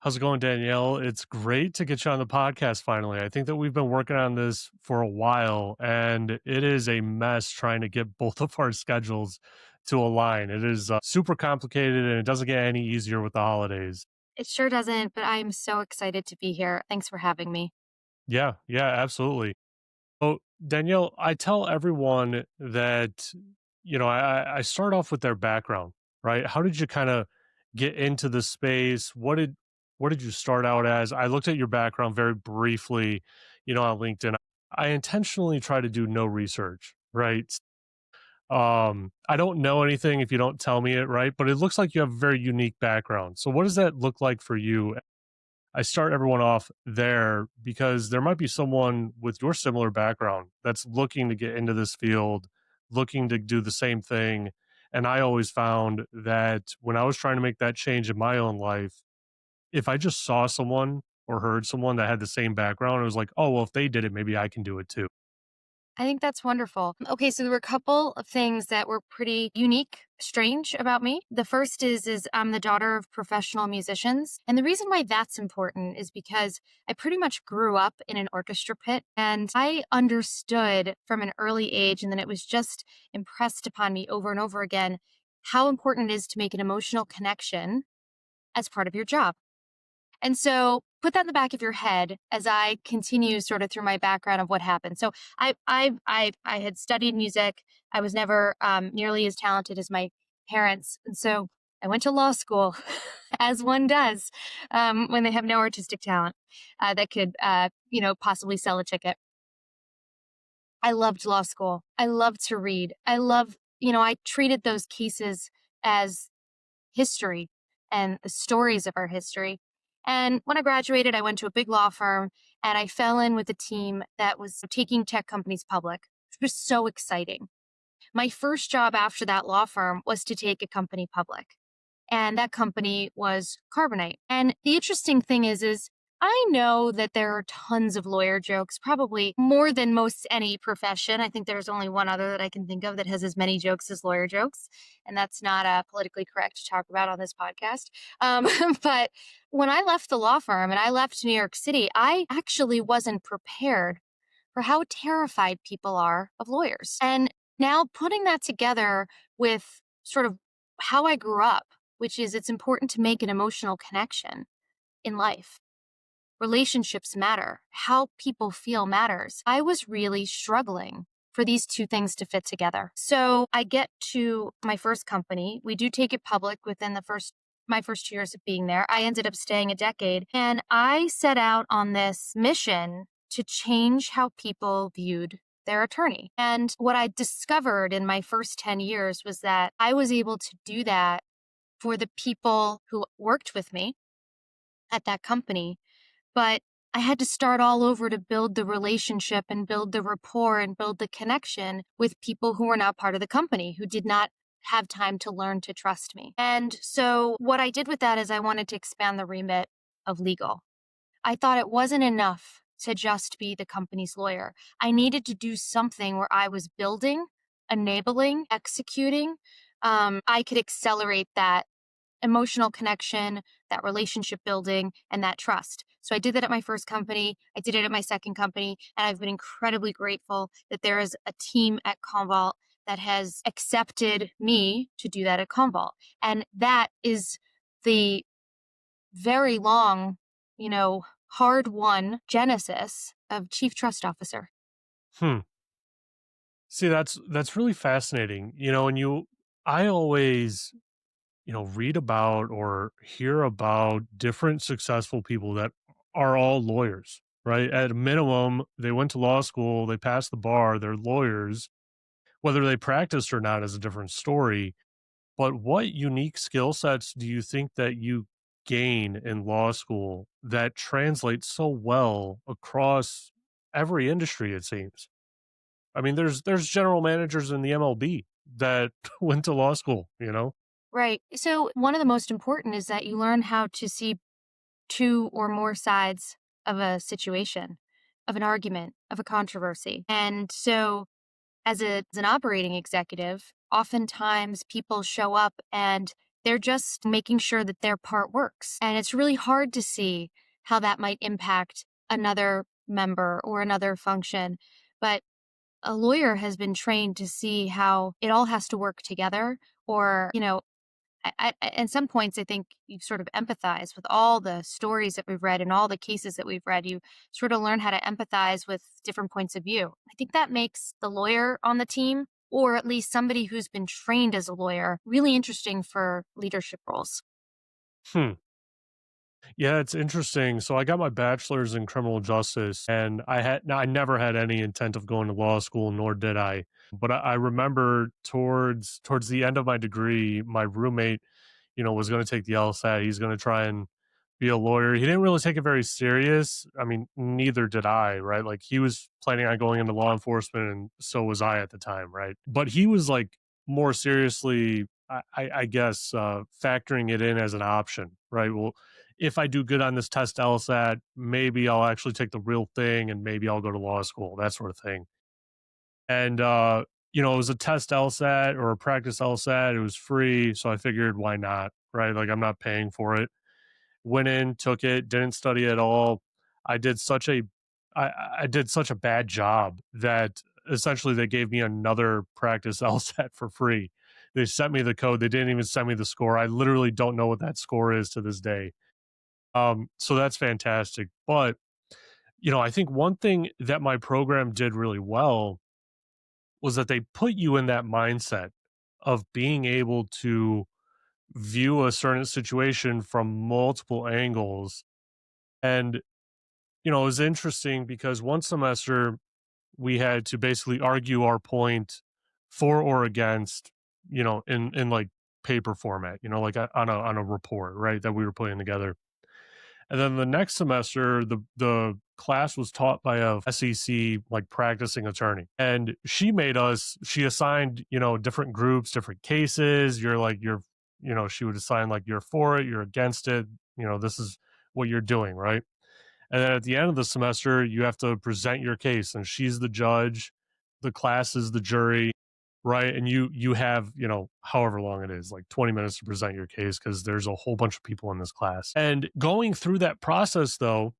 How's it going, Danielle? It's great to get you on the podcast finally. I think that we've been working on this for a while, and it is a mess trying to get both of our schedules to align. It is super complicated and it doesn't get any easier with the holidays. It sure doesn't, but I'm so excited to be here. Thanks for having me. Yeah, yeah, absolutely. Oh, Danielle, I tell everyone that, I start off with their background, right? How did you kind of get into the space? What did you start out as? I looked at your background very briefly, on LinkedIn. I intentionally try to do no research, right? I don't know anything if you don't tell me it, right? But it looks like you have a very unique background. So what does that look like for you? I start everyone off there because there might be someone with your similar background that's looking to get into this field, looking to do the same thing. And I always found that when I was trying to make that change in my own life, if I just saw someone or heard someone that had the same background, it was like, oh, well, if they did it, maybe I can do it too. I think that's wonderful. Okay, so there were a couple of things that were pretty unique, strange about me. The first is I'm the daughter of professional musicians, and the reason why that's important is because I pretty much grew up in an orchestra pit, and I understood from an early age, and then it was just impressed upon me over and over again how important it is to make an emotional connection as part of your job. And so put that in the back of your head as I continue sort of through my background of what happened. So I had studied music. I was never nearly as talented as my parents, and so I went to law school, as one does when they have no artistic talent that could possibly sell a ticket. I loved law school. I loved to read. I treated those cases as history and the stories of our history. And when I graduated, I went to a big law firm and I fell in with a team that was taking tech companies public. It was so exciting. My first job after that law firm was to take a company public. And that company was Carbonite. And the interesting thing is I know that there are tons of lawyer jokes, probably more than most any profession. I think there's only one other that I can think of that has as many jokes as lawyer jokes, and that's not politically correct to talk about on this podcast. Um, but when I left the law firm and I left New York City, I actually wasn't prepared for how terrified people are of lawyers. And now putting that together with sort of how I grew up, which is it's important to make an emotional connection in life. Relationships matter. How people feel matters. I was really struggling for these two things to fit together. So I get to my first company. We do take it public within my first years of being there. I ended up staying a decade and I set out on this mission to change how people viewed their attorney. And what I discovered in my first 10 years was that I was able to do that for the people who worked with me at that company, but I had to start all over to build the relationship and build the rapport and build the connection with people who were not part of the company, who did not have time to learn to trust me. And so what I did with that is I wanted to expand the remit of legal. I thought it wasn't enough to just be the company's lawyer. I needed to do something where I was building, enabling, executing. I could accelerate that emotional connection, that relationship building, and that trust. So I did that at my first company. I did it at my second company. And I've been incredibly grateful that there is a team at Commvault that has accepted me to do that at Commvault. And that is the very long, hard won genesis of chief trust officer. Hmm. See, that's really fascinating. And I always read about or hear about different successful people that are all lawyers, right? At a minimum, they went to law school, they passed the bar, they're lawyers. Whether they practiced or not is a different story. But what unique skill sets do you think that you gain in law school that translates so well across every industry, it seems? I mean, there's general managers in the MLB that went to law school. Right. So, one of the most important is that you learn how to see two or more sides of a situation, of an argument, of a controversy. And so, as an operating executive, oftentimes people show up and They're just making sure that their part works. And it's really hard to see how that might impact another member or another function. But a lawyer has been trained to see how it all has to work together. Or, at some points, I think you sort of empathize with all the stories that we've read and all the cases that we've read. You sort of learn how to empathize with different points of view. I think that makes the lawyer on the team, or at least somebody who's been trained as a lawyer, really interesting for leadership roles. Hmm. Yeah, it's interesting. So I got my bachelor's in criminal justice, and I never had any intent of going to law school, nor did I. But I remember towards the end of my degree, my roommate, was going to take the LSAT. He's going to try and be a lawyer. He didn't really take it very serious. I mean, neither did I, right? Like he was planning on going into law enforcement, and so was I at the time, right? But he was like more seriously, I guess, factoring it in as an option, right? Well, if I do good on this test LSAT, maybe I'll actually take the real thing, and maybe I'll go to law school, that sort of thing. And it was a test LSAT or a practice LSAT. It was free, so I figured why not, right? Like I'm not paying for it. Went in, took it, didn't study at all. I did such a I did such a bad job that essentially they gave me another practice LSAT for free. They sent me the code. They didn't even send me the score. I literally don't know what that score is to this day. So that's fantastic. But, I think one thing that my program did really well was that they put you in that mindset of being able to view a certain situation from multiple angles. And, it was interesting because one semester we had to basically argue our point for or against, in like paper format, like on a report, right, that we were putting together. And then the next semester, the class was taught by a SEC like practicing attorney, and she assigned different groups, different cases. She would assign like you're for it, you're against it. This is what you're doing, right? And then at the end of the semester, you have to present your case, and she's the judge, the class is the jury, right? And you have, however long it is, like 20 minutes to present your case because there's a whole bunch of people in this class. And going through that process though,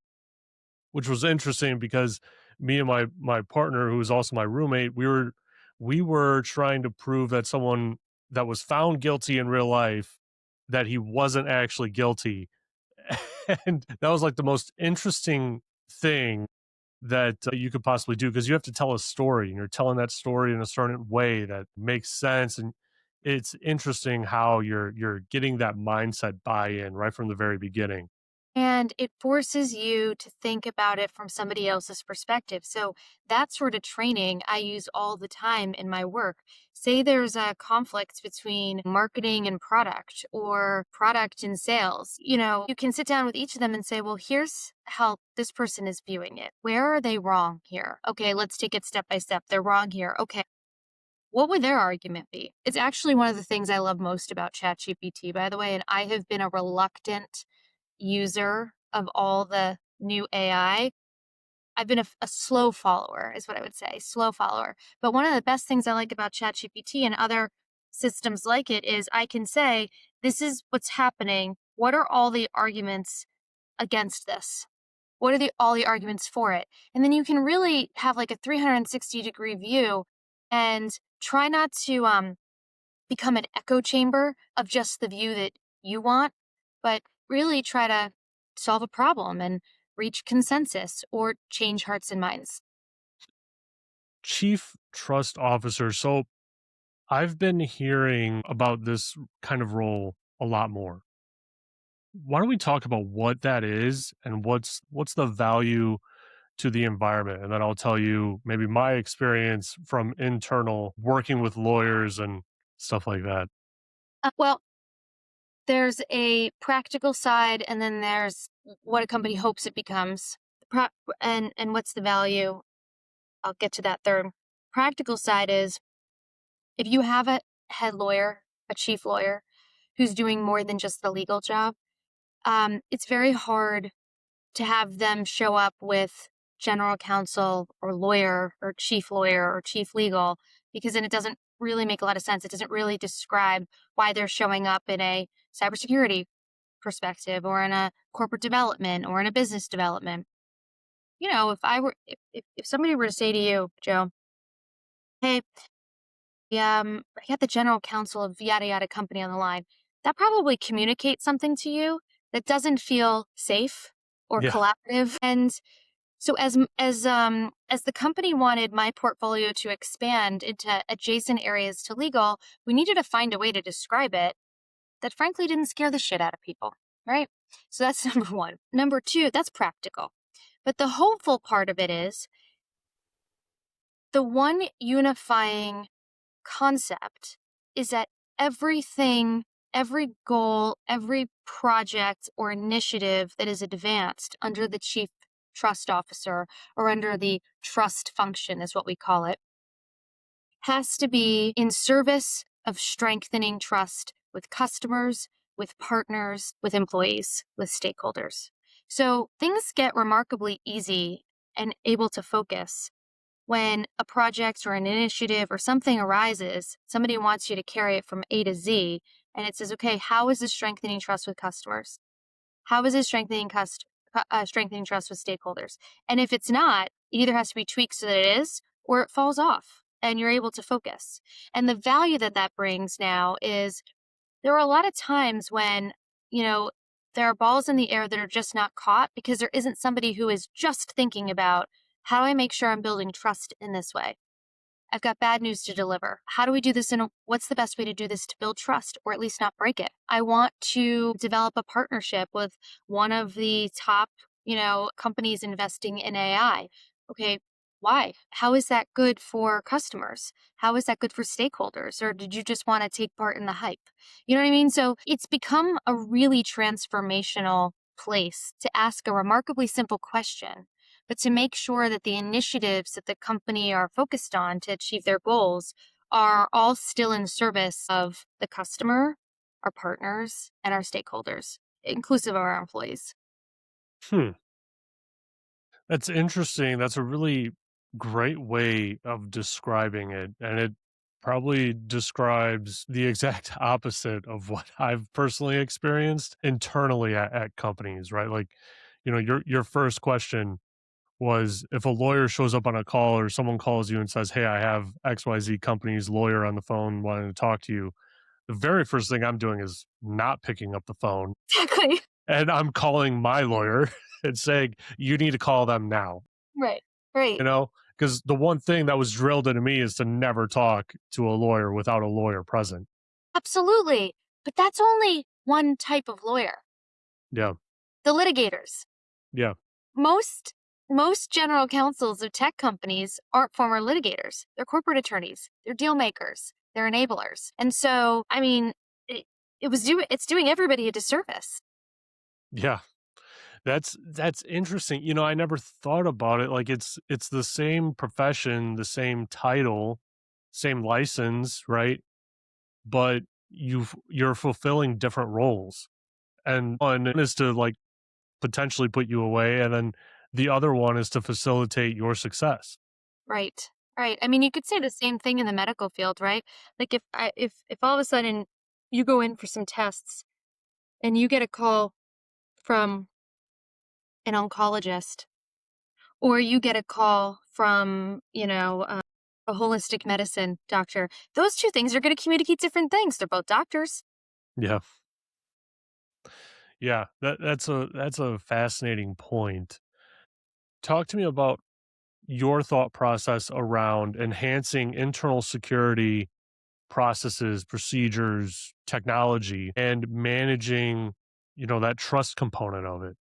which was interesting because me and my partner, who was also my roommate, we were trying to prove that someone that was found guilty in real life, that he wasn't actually guilty. And that was like the most interesting thing that you could possibly do, because you have to tell a story, and you're telling that story in a certain way that makes sense. And it's interesting how you're getting that mindset buy-in right from the very beginning. And it forces you to think about it from somebody else's perspective. So that sort of training I use all the time in my work. Say there's a conflict between marketing and product, or product and sales. You can sit down with each of them and say, well, here's how this person is viewing it. Where are they wrong here? Okay, let's take it step by step. They're wrong here. Okay. What would their argument be? It's actually one of the things I love most about ChatGPT, by the way. And I have been a reluctant user of all the new AI. I've been a slow follower, is what I would say, slow follower. But one of the best things I like about ChatGPT and other systems like it is I can say, this is what's happening. What are all the arguments against this? What are all the arguments for it? And then you can really have like a 360-degree view and try not to become an echo chamber of just the view that you want, but really try to solve a problem and reach consensus or change hearts and minds. Chief trust officer. So I've been hearing about this kind of role a lot more. Why don't we talk about what that is and what's the value to the environment? And then I'll tell you maybe my experience from internal working with lawyers and stuff like that. Well, there's a practical side, and then there's what a company hopes it becomes. And what's the value? I'll get to that third. Practical side is if you have a head lawyer, a chief lawyer, who's doing more than just the legal job, it's very hard to have them show up with general counsel or lawyer or chief legal, because then it doesn't really make a lot of sense. It doesn't really describe why they're showing up in a cybersecurity perspective or in a corporate development or in a business development. If I were, if somebody were to say to you, Joe, hey, I got the general counsel of yada yada company on the line, that probably communicates something to you that doesn't feel safe or Yeah. collaborative. And so as the company wanted my portfolio to expand into adjacent areas to legal, we needed to find a way to describe it that frankly didn't scare the shit out of people, right? So that's number one. Number two, that's practical. But the hopeful part of it is the one unifying concept is that everything, every goal, every project or initiative that is advanced under the chief trust officer or under the trust function, is what we call it, has to be in service of strengthening trust with customers, with partners, with employees, with stakeholders. So things get remarkably easy and able to focus when a project or an initiative or something arises. Somebody wants you to carry it from A to Z, and it says, okay, how is this strengthening trust with customers? How is it strengthening trust with stakeholders? And if it's not, it either has to be tweaked so that it is, or it falls off and you're able to focus. And the value that that brings now is there are a lot of times when, you know, there are balls in the air that are just not caught because there isn't somebody who is just thinking about how do I make sure I'm building trust in this way? I've got bad news to deliver. How do we do this? What's the best way to do this to build trust or at least not break it? I want to develop a partnership with one of the top, companies investing in AI. Okay, why? How is that good for customers? How is that good for stakeholders? Or did you just want to take part in the hype? You know what I mean? So it's become a really transformational place to ask a remarkably simple question, but to make sure that the initiatives that the company are focused on to achieve their goals are all still in service of the customer, our partners, and our stakeholders, inclusive of our employees. Hmm. That's interesting. That's a really great way of describing it. And it probably describes the exact opposite of what I've personally experienced internally at companies, right? Like, your first question was if a lawyer shows up on a call or someone calls you and says, hey, I have XYZ company's lawyer on the phone wanting to talk to you. The very first thing I'm doing is not picking up the phone Exactly. and I'm calling my lawyer and saying, you need to call them now, Right. Right. because the one thing that was drilled into me is to never talk to a lawyer without a lawyer present. Absolutely. But that's only one type of lawyer, Yeah. the litigators. Yeah. Most most general counsels of tech companies aren't former litigators. They're corporate attorneys. They're deal makers. They're enablers. And so, I mean, it's doing everybody a disservice. Yeah. That's interesting. I never thought about it. Like it's the same profession, the same title, same license, right? But you're fulfilling different roles. And one is to like potentially put you away, and then the other one is to facilitate your success. Right. Right. I mean, you could say the same thing in the medical field, right? Like if all of a sudden you go in for some tests and you get a call from an oncologist or you get a call from, a holistic medicine doctor, those two things are going to communicate different things. They're both doctors. Yeah. Yeah. That's a fascinating point. Talk to me about your thought process around enhancing internal security processes, procedures, technology, and managing, that trust component of it,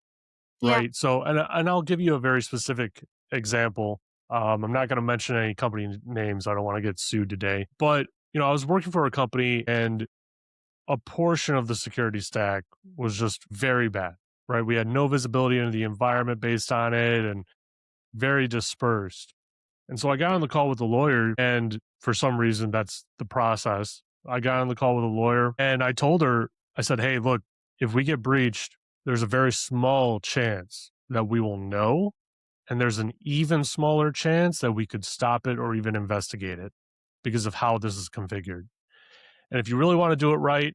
Yeah. right? So, and I'll give you a very specific example. I'm not going to mention any company names. I don't want to get sued today. But, I was working for a company and a portion of the security stack was just very bad, right? We had no visibility into the environment based on it and very dispersed. And so I got on the call with the lawyer, and for some reason, that's the process. I got on the call with a lawyer and I told her, I said, hey, look, if we get breached, there's a very small chance that we will know. And there's an even smaller chance that we could stop it or even investigate it. because of how this is configured. And if you really want to do it right,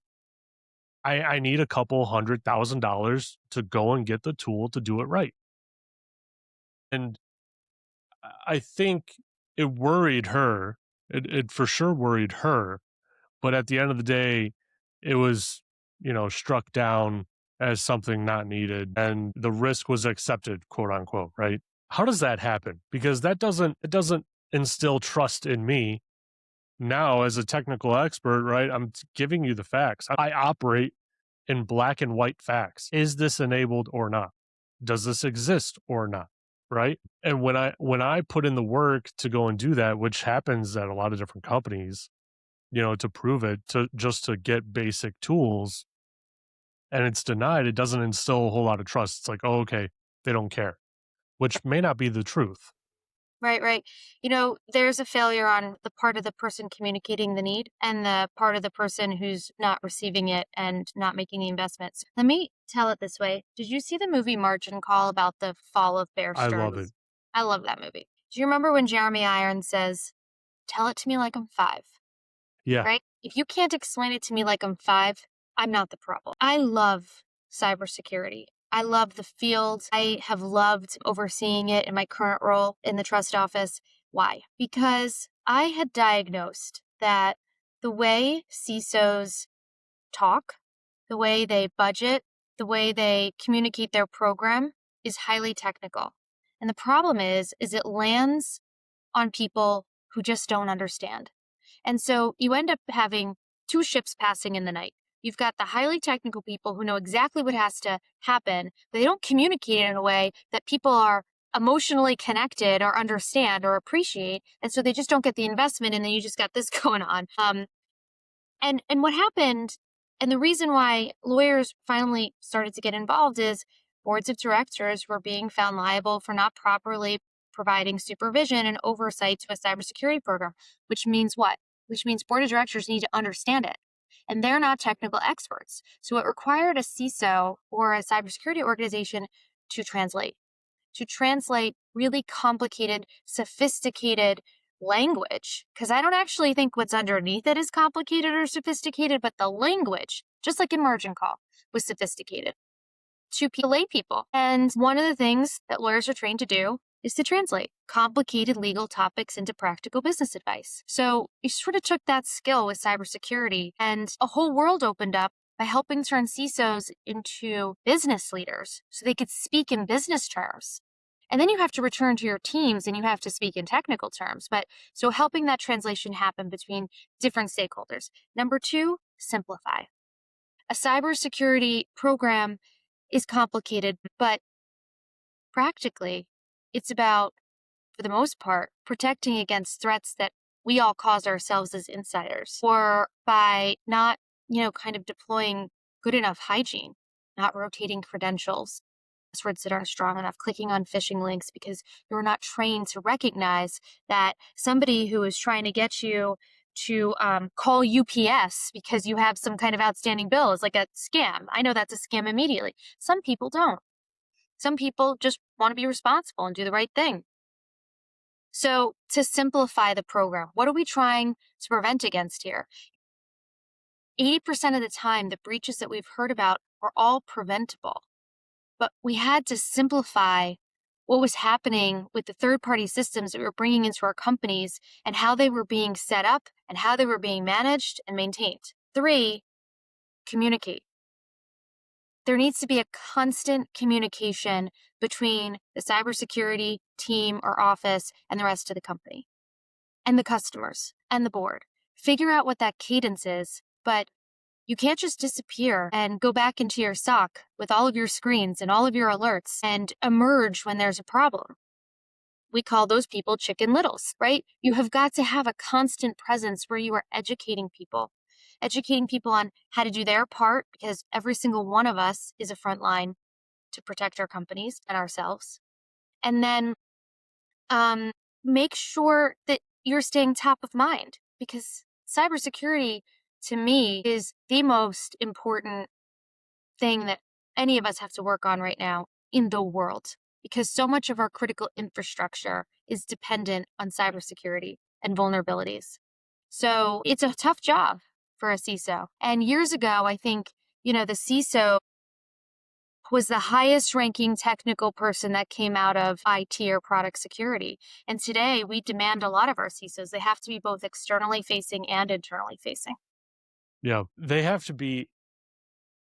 I need a couple $100,000 to go and get the tool to do it right. And I think it worried her. It for sure worried her. But at the end of the day, it was, struck down as something not needed and the risk was accepted, quote unquote, right? How does that happen? Because it doesn't instill trust in me now as a technical expert, right? Giving you the facts. I operate in black and white facts. Is this enabled or not? Does this exist or not? Right? And when I put in the work to go and do that, which happens at a lot of different companies, to prove it, to just to get basic tools, and it's denied, it doesn't instill a whole lot of trust. It's like, oh, okay, they don't care, which may not be the truth. Right, right. There's a failure on the part of the person communicating the need and the part of the person who's not receiving it and not making the investments. Let me tell it this way. Did you see the movie Margin Call about the fall of Bear I love it. Stearns? I love that movie. Do you remember when Jeremy Irons says, "Tell it to me like I'm 5," Yeah, right? If you can't explain it to me like I'm 5, I'm not the problem. I love cybersecurity. I love the field. I have loved overseeing it in my current role in the trust office. Why? Because I had diagnosed that the way CISOs talk, the way they budget, the way they communicate their program is highly technical. And the problem is it lands on people who just don't understand. And so you end up having two ships passing in the night. You've got the highly technical people who know exactly what has to happen, but they don't communicate it in a way that people are emotionally connected or understand or appreciate. And so they just don't get the investment. And then you just got this going on. And what happened, and the reason why lawyers finally started to get involved is boards of directors were being found liable for not properly providing supervision and oversight to a cybersecurity program, which means what? Which means board of directors need to understand it. And they're not technical experts. So it required a CISO or a cybersecurity organization to translate really complicated, sophisticated language. Because I don't actually think what's underneath it is complicated or sophisticated, but the language, just like in Margin Call, was sophisticated to lay people. And one of the things that lawyers are trained to do is to translate complicated legal topics into practical business advice. So you sort of took that skill with cybersecurity, and a whole world opened up by helping turn CISOs into business leaders so they could speak in business terms. And then you have to return to your teams and you have to speak in technical terms. But so helping that translation happen between different stakeholders. Number two, simplify. A cybersecurity program is complicated, but practically it's about, for the most part, protecting against threats that we all cause ourselves as insiders, or by not, kind of deploying good enough hygiene, not rotating credentials, passwords that aren't strong enough, clicking on phishing links because you're not trained to recognize that somebody who is trying to get you to call UPS because you have some kind of outstanding bill is like a scam. I know that's a scam immediately. Some people don't. Some people just want to be responsible and do the right thing. So, to simplify the program, what are we trying to prevent against here? 80% of the time, the breaches that we've heard about are all preventable. But we had to simplify what was happening with the third-party systems that we were bringing into our companies and how they were being set up and how they were being managed and maintained. 3, communicate. There needs to be a constant communication between the cybersecurity team or office and the rest of the company and the customers and the board. Figure out what that cadence is, but you can't just disappear and go back into your SOC with all of your screens and all of your alerts and emerge when there's a problem. We call those people chicken littles, right? You have got to have a constant presence where you are educating people on how to do their part, because every single one of us is a front line to protect our companies and ourselves. And then make sure that you're staying top of mind, because cybersecurity to me is the most important thing that any of us have to work on right now in the world, because so much of our critical infrastructure is dependent on cybersecurity and vulnerabilities. So it's a tough job for a CISO. And years ago, I think, the CISO was the highest ranking technical person that came out of IT or product security. And today we demand a lot of our CISOs. They have to be both externally facing and internally facing. Yeah, they have to be.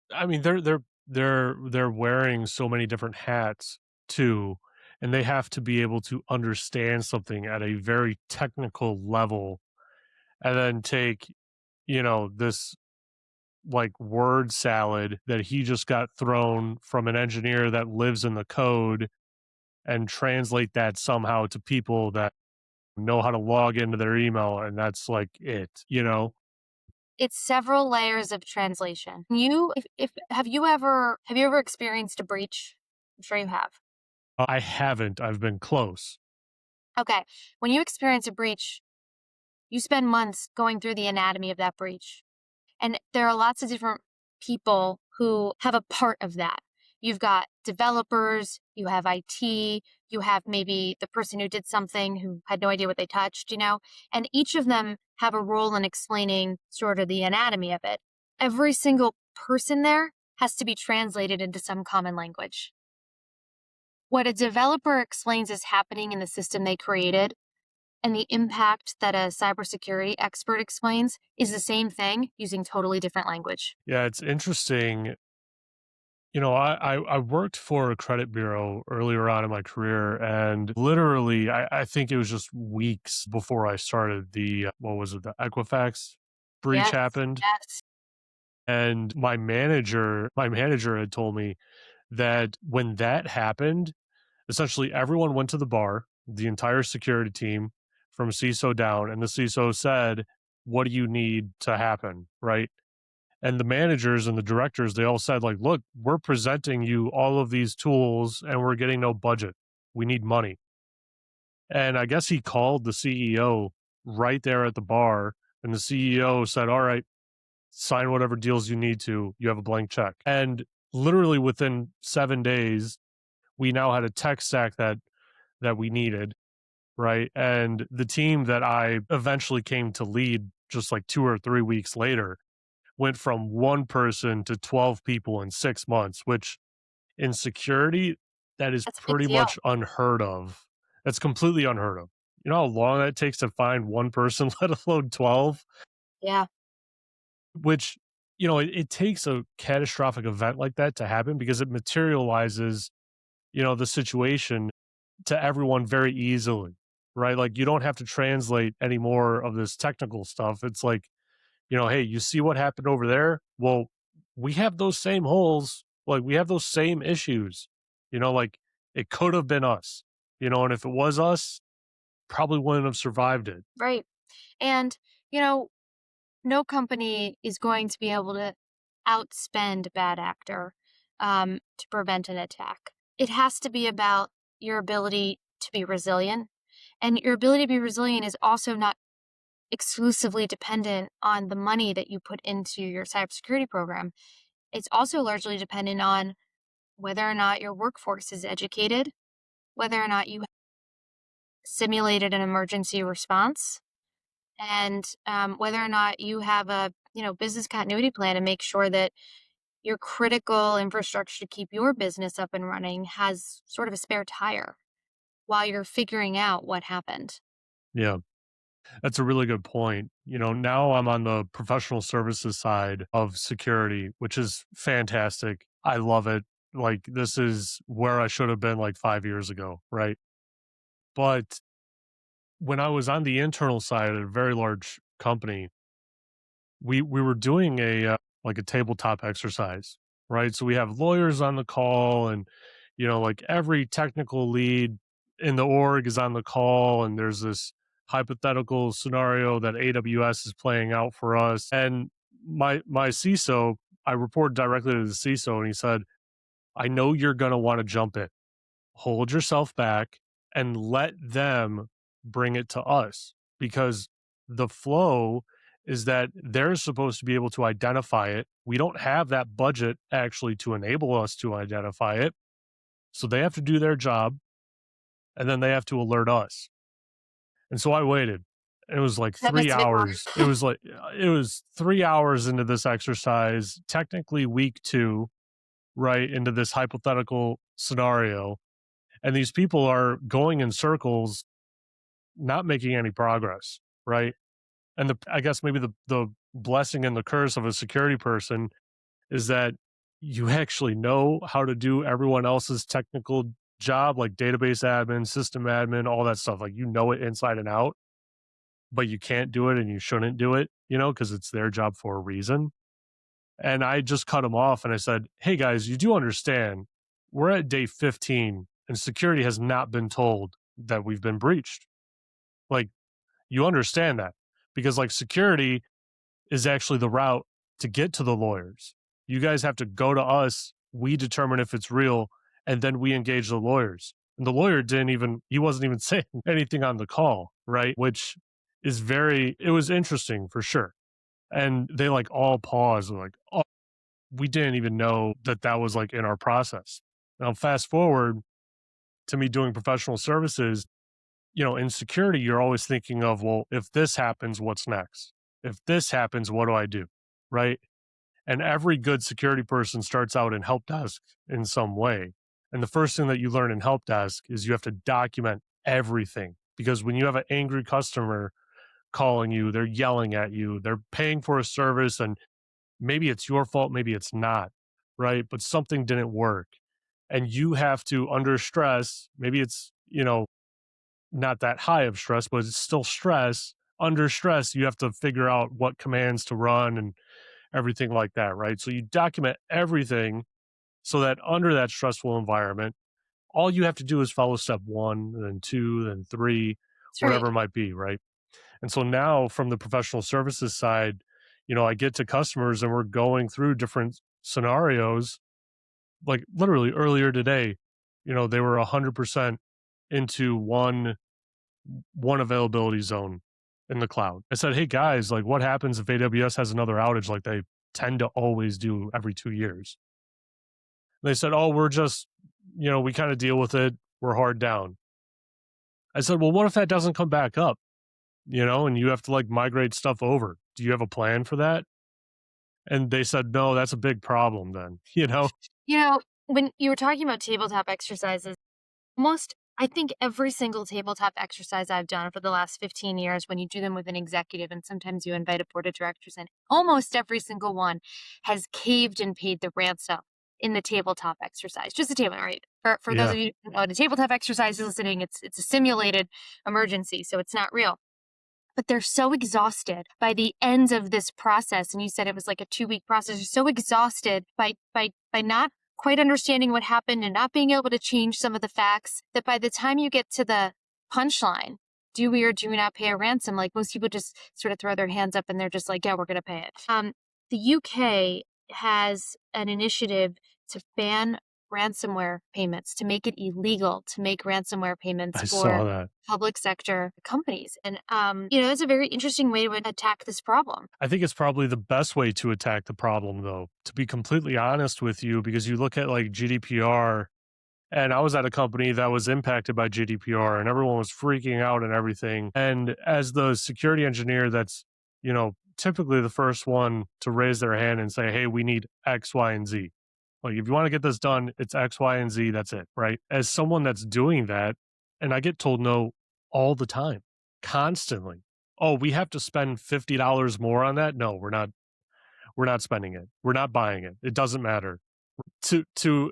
I mean, they're wearing so many different hats too, and they have to be able to understand something at a very technical level, and then take this like word salad that he just got thrown from an engineer that lives in the code and translate that somehow to people that know how to log into their email, and that's like it. It's several layers of translation. If have you ever experienced a breach? I'm sure you have. I haven't. I've been close. Okay. When you experience a breach, you spend months going through the anatomy of that breach. And there are lots of different people who have a part of that. You've got developers, you have IT, you have maybe the person who did something who had no idea what they touched, and each of them have a role in explaining sort of the anatomy of it. Every single person there has to be translated into some common language. What a developer explains is happening in the system they created and the impact that a cybersecurity expert explains is the same thing using totally different language. Yeah, it's interesting. I worked for a credit bureau earlier on in my career, and literally, I think it was just weeks before I started what was it, the Equifax breach Yes, happened. yes. And my manager had told me that when that happened, essentially everyone went to the bar, the entire security team from CISO down, and the CISO said, "What do you need to happen?" Right? And the managers and the directors, they all said, like, "Look, we're presenting you all of these tools and we're getting no budget. We need money." And I guess he called the CEO right there at the bar, and the CEO said, "All right, sign whatever deals you need to. You have a blank check." And literally within 7 days, we now had a tech stack that we needed, right? And the team that I eventually came to lead just like 2 or 3 weeks later went from one person to 12 people in 6 months, which in security, that is That's a big pretty deal. much unheard of. That's completely unheard of. You know how long that takes to find one person, let alone 12? Yeah, Which, it takes a catastrophic event like that to happen because it materializes, the situation to everyone very easily, right? Like you don't have to translate any more of this technical stuff. It's like, hey, you see what happened over there? Well, we have those same holes. Like we have those same issues. Like it could have been us, and if it was us, probably wouldn't have survived it. right. And, you know, no company is going to be able to outspend a bad actor to prevent an attack. It has to be about your ability to be resilient. And your ability to be resilient is also not exclusively dependent on the money that you put into your cybersecurity program. It's also largely dependent on whether or not your workforce is educated, whether or not you simulated an emergency response, and whether or not you have a business continuity plan to make sure that your critical infrastructure to keep your business up and running has sort of a spare tire while you're figuring out what happened. Yeah. That's a really good point. Now I'm on the professional services side of security, which is fantastic. I love it. Like, this is where I should have been like 5 years ago, right? But when I was on the internal side at a very large company, we were doing like a tabletop exercise, right? So we have lawyers on the call, and like every technical lead in the org is on the call, and there's this hypothetical scenario that AWS is playing out for us. And my CISO, I report directly to the CISO, and he said, "I know you're going to want to jump in. Hold yourself back and let them bring it to us, because the flow is that they're supposed to be able to identify it. We don't have that budget actually to enable us to identify it. So they have to do their job, and then they have to alert us." And so I waited. It was like That 3 must have been hours. It hard. was like it was 3 hours into this exercise, technically week 2, right, into this hypothetical scenario, and these people are going in circles, not making any progress, right? And I guess maybe the blessing and the curse of a security person is that you actually know how to do everyone else's technical job, like database admin, system admin, all that stuff. Like you know it inside and out, but you can't do it and you shouldn't do it, because it's their job for a reason. And I just cut them off and I said, hey guys, you do understand we're at day 15 and security has not been told that we've been breached. Like, you understand that because, like, security is actually the route to get to the lawyers. You guys have to go to us. We determine if it's real, and then we engage the lawyers. And the lawyer he wasn't even saying anything on the call, right? Which is it was interesting for sure. And they like all paused, like, oh, we didn't even know that that was like in our process. Now, fast forward to me doing professional services, in security, you're always thinking of, well, if this happens, what's next? If this happens, what do I do? Right. And every good security person starts out in help desk in some way. And the first thing that you learn in help desk is you have to document everything because when you have an angry customer calling you, they're yelling at you, they're paying for a service, and maybe it's your fault, maybe it's not, right? But something didn't work. And you have to, under stress, maybe it's, not that high of stress, but it's still stress. Under stress, you have to figure out what commands to run and everything like that, right? So you document everything so that under that stressful environment, all you have to do is follow step one, then two, then three, That's right. whatever it might be, right? And so now from the professional services side, I get to customers and we're going through different scenarios. Like literally earlier today, they were 100% into one availability zone in the cloud. I said, "Hey guys, like what happens if AWS has another outage like they tend to always do every 2 years?" They said, "Oh, we're just, we kind of deal with it. We're hard down." I said, "Well, what if that doesn't come back up, and you have to like migrate stuff over? Do you have a plan for that?" And they said, "No, that's a big problem then." You know, when you were talking about tabletop exercises, almost I think every single tabletop exercise I've done for the last 15 years, when you do them with an executive and sometimes you invite a board of directors in, almost every single one has caved and paid the ransom in the tabletop exercise. Just the table, right? For those Yeah, of you who know the tabletop exercise is listening, it's a simulated emergency, so it's not real. But they're so exhausted by the end of this process, and you said it was like a 2-week process. They're so exhausted by not quite understanding what happened and not being able to change some of the facts that by the time you get to the punchline, do we or do we not pay a ransom? Like most people just sort of throw their hands up and they're just like, yeah, we're going to pay it. The UK has an initiative to ban ransomware payments, to make it illegal to make ransomware payments I for saw that. public sector companies. And, it's a very interesting way to attack this problem. I think it's probably the best way to attack the problem though, to be completely honest with you, because you look at like GDPR. And I was at a company that was impacted by GDPR and everyone was freaking out and everything. And as the security engineer, that's, typically the first one to raise their hand and say, hey, we need X, Y, and Z. Like, if you want to get this done, it's X, Y, and Z. That's it. Right. As someone that's doing that, and I get told no all the time, constantly. Oh, we have to spend $50 more on that. No, we're not spending it. We're not buying it. It doesn't matter to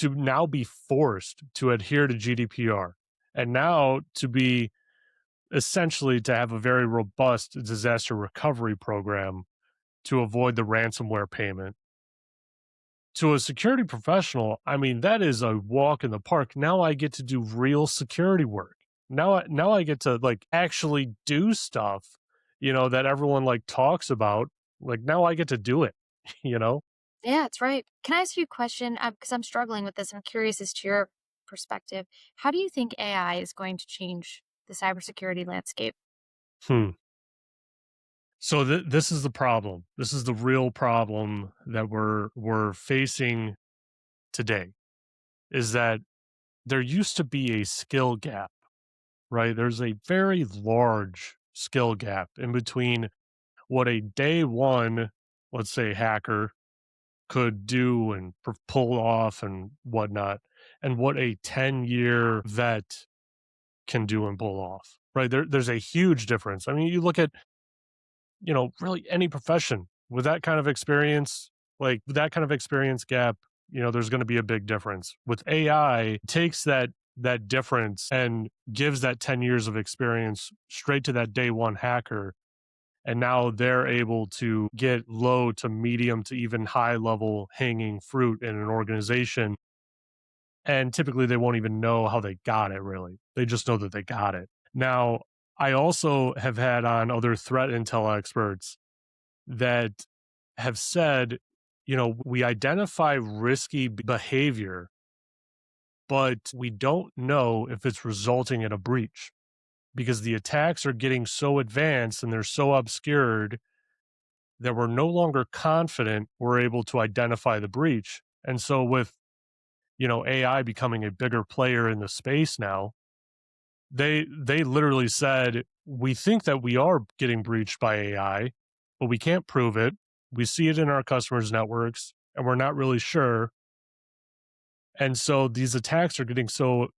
now be forced to adhere to GDPR and now to be essentially to have a very robust disaster recovery program to avoid the ransomware payment. To a security professional, I mean, that is a walk in the park. Now I get to do real security work. Now I get to like actually do stuff, that everyone like talks about. Like now I get to do it, you know? Yeah, that's right. Can I ask you a question? Because I'm struggling with this. I'm curious as to your perspective. How do you think AI is going to change the cybersecurity landscape? Hmm. So this is the problem. This is the real problem that we're facing today is that there used to be a skill gap, right? There's a very large skill gap in between what a day one, let's say, hacker could do and pull off and whatnot, and what a 10-year vet can do and pull off. Right there's a huge difference. I mean, you look at really any profession with that kind of experience, like that kind of experience gap, there's going to be a big difference. With AI, takes that difference and gives that 10 years of experience straight to that day one hacker. And now they're able to get low to medium to even high level hanging fruit in an organization. And typically they won't even know how they got it really. They just know that they got it. Now, I also have had on other threat intel experts that have said, we identify risky behavior, but we don't know if it's resulting in a breach because the attacks are getting so advanced and they're so obscured that we're no longer confident we're able to identify the breach. And so with, AI becoming a bigger player in the space now, they literally said, we think that we are getting breached by AI, but we can't prove it. We see it in our customers' networks, and we're not really sure. And so these attacks are getting so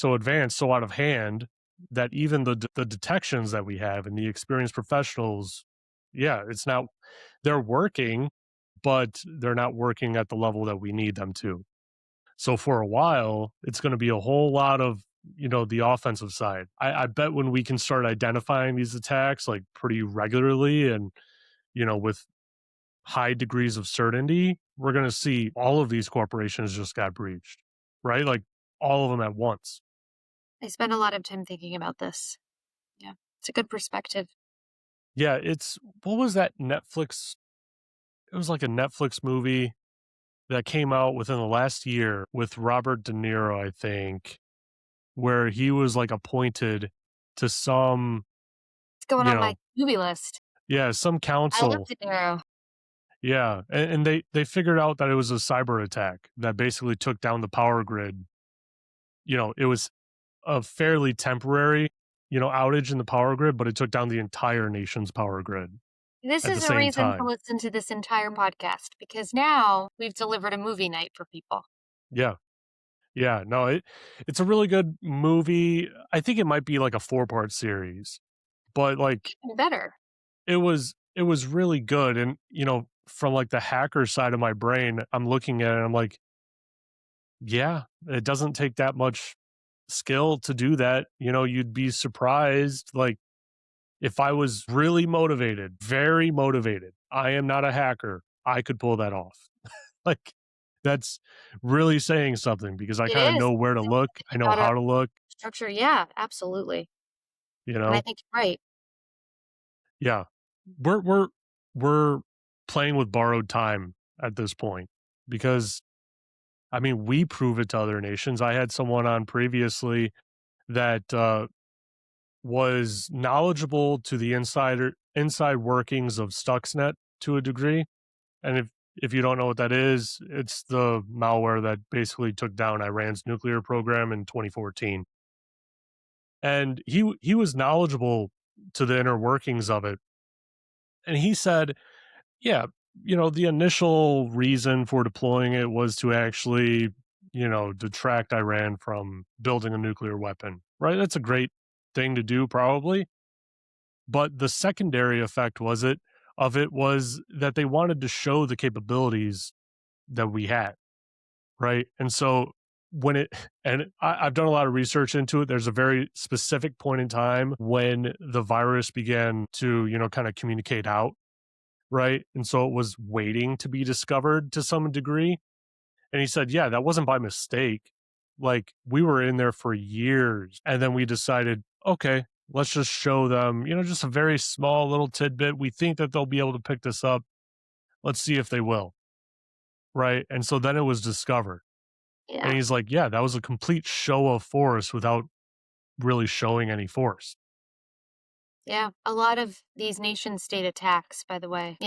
advanced, so out of hand that even the detections that we have and the experienced professionals, yeah, it's not they're working, but they're not working at the level that we need them to. So for a while, it's going to be a whole lot of, the offensive side. I bet when we can start identifying these attacks like pretty regularly and, with high degrees of certainty, we're going to see all of these corporations just got breached, right? Like all of them at once. I spend a lot of time thinking about this. Yeah. It's a good perspective. Yeah. What was that Netflix? It was like a Netflix movie that came out within the last year with Robert De Niro, I think, where he was like appointed to some, It's going you on my know, movie list. yeah, some I love council. De Niro. Yeah. And they figured out that it was a cyber attack that basically took down the power grid. It was a fairly temporary, outage in the power grid, but it took down the entire nation's power grid This at the is a same reason to time. listen to this entire podcast because now we've delivered a movie night for people. Yeah. Yeah. No, it's a really good movie. I think it might be like a 4-part series, but like Even better. it was really good. And, from like the hacker side of my brain, I'm looking at it, I'm like, yeah, it doesn't take that much skill to do that. You'd be surprised. Like if I was really motivated, very motivated, I am not a hacker, I could pull that off. Like that's really saying something because I It kind of is. know where to look. I You know gotta how to look, structure. Yeah, absolutely. you And I know? think you're right. Yeah. We're playing with borrowed time at this point because I mean, we prove it to other nations. I had someone on previously that was knowledgeable to the inside workings of Stuxnet to a degree. And if you don't know what that is, it's the malware that basically took down Iran's nuclear program in 2014. And he was knowledgeable to the inner workings of it. And he said, yeah, the initial reason for deploying it was to actually, detract Iran from building a nuclear weapon. Right? That's a great thing to do probably. But the secondary effect of it was that they wanted to show the capabilities that we had, right? And so when it and I've done a lot of research into it. There's a very specific point in time when the virus began to, kind of communicate out, right? And so it was waiting to be discovered to some degree. And he said, yeah, that wasn't by mistake. Like we were in there for years and then we decided, okay, let's just show them, just a very small little tidbit. We think that they'll be able to pick this up. Let's see if they will. Right. And so then it was discovered. And Yeah. he's like, yeah, that was a complete show of force without really showing any force. Yeah. A lot of these nation state attacks, by the way,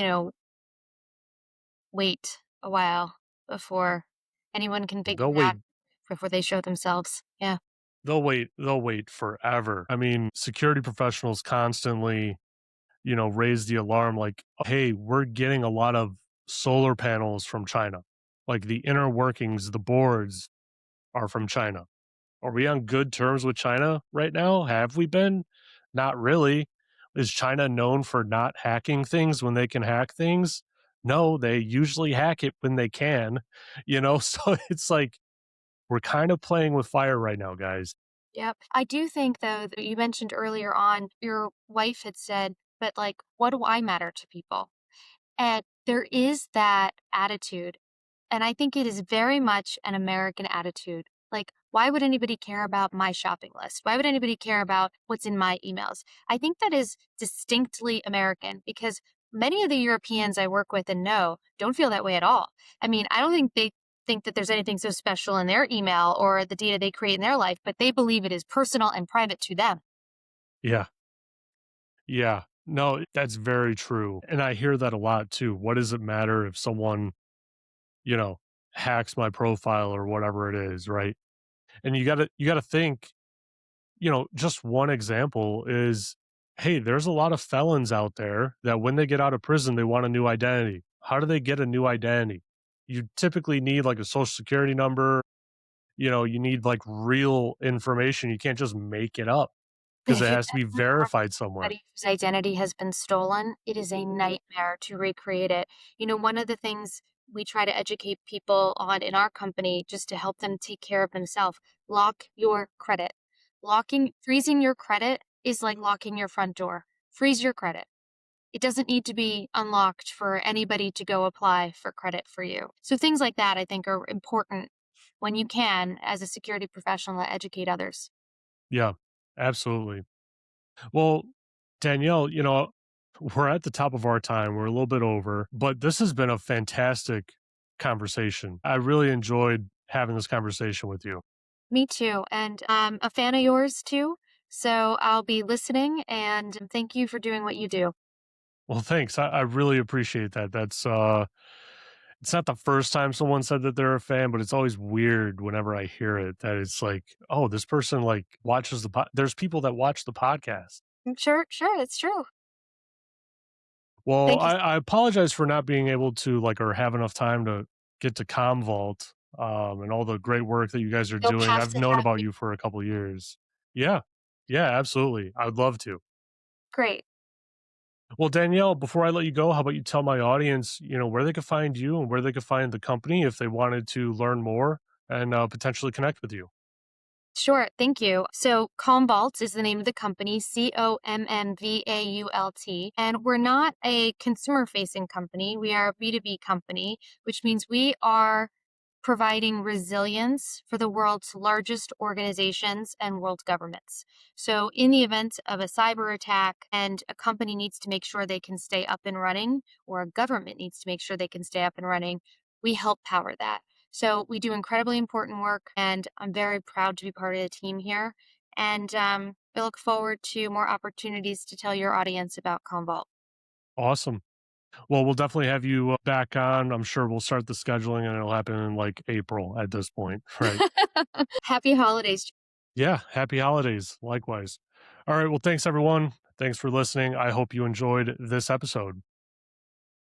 wait a while before anyone can figure They'll it out wait before they show themselves. Yeah. they'll wait forever. I mean, security professionals constantly, raise the alarm like, "Hey, we're getting a lot of solar panels from China. Like the inner workings, the boards are from China. Are we on good terms with China right now? Have we been? Not really. Is China known for not hacking things when they can hack things? No, they usually hack it when they can, So it's like we're kind of playing with fire right now, guys. Yep. I do think, though, that you mentioned earlier on, your wife had said, but like, what do I matter to people? And there is that attitude. And I think it is very much an American attitude. Like, why would anybody care about my shopping list? Why would anybody care about what's in my emails? I think that is distinctly American because many of the Europeans I work with and know don't feel that way at all. I mean, I don't think they think that there's anything so special in their email or the data they create in their life, but they believe it is personal and private to them. Yeah. Yeah. No, that's very true. And I hear that a lot too. What does it matter if someone, you know, hacks my profile or whatever it is, right? And you got to think, just one example is, hey, there's a lot of felons out there that when they get out of prison, they want a new identity. How do they get a new identity? You typically need like a social security number, you need like real information. You can't just make it up because If it you've has to be ever worked verified with somewhere. somebody whose identity has been stolen, it is a nightmare to recreate it. One of the things we try to educate people on in our company just to help them take care of themselves, lock your credit. Freezing your credit is like locking your front door. Freeze your credit. It doesn't need to be unlocked for anybody to go apply for credit for you. So things like that I think are important when you can as a security professional to educate others. Yeah, absolutely. Well, Danielle, we're at the top of our time. We're a little bit over, but this has been a fantastic conversation. I really enjoyed having this conversation with you. Me too. And I'm a fan of yours too. So I'll be listening and thank you for doing what you do. Well, thanks. I really appreciate that. It's not the first time someone said that they're a fan, but it's always weird whenever I hear it that it's like, oh, this person like watches there's people that watch the podcast. Sure, sure, it's true. Well, Thank you. I apologize for not being able to like or have enough time to get to Commvault, and all the great work that you guys are You'll doing. have I've to known have about me. you for a couple years. Yeah. Yeah, absolutely. I would love to. Great. Well, Danielle, before I let you go, how about you tell my audience, where they could find you and where they could find the company if they wanted to learn more and potentially connect with you. Sure, thank you. So, Commvault is the name of the company, Commvault. And we're not a consumer facing company. We are a B2B company, which means we are providing resilience for the world's largest organizations and world governments. So, in the event of a cyber attack and a company needs to make sure they can stay up and running, or a government needs to make sure they can stay up and running, we help power that. So, we do incredibly important work, and I'm very proud to be part of the team here. And I look forward to more opportunities to tell your audience about Commvault. Awesome. Well, we'll definitely have you back on. I'm sure we'll start the scheduling and it'll happen in like April at this point. Right. Happy holidays. Yeah. Happy holidays. Likewise. All right. Well, thanks everyone. Thanks for listening. I hope you enjoyed this episode.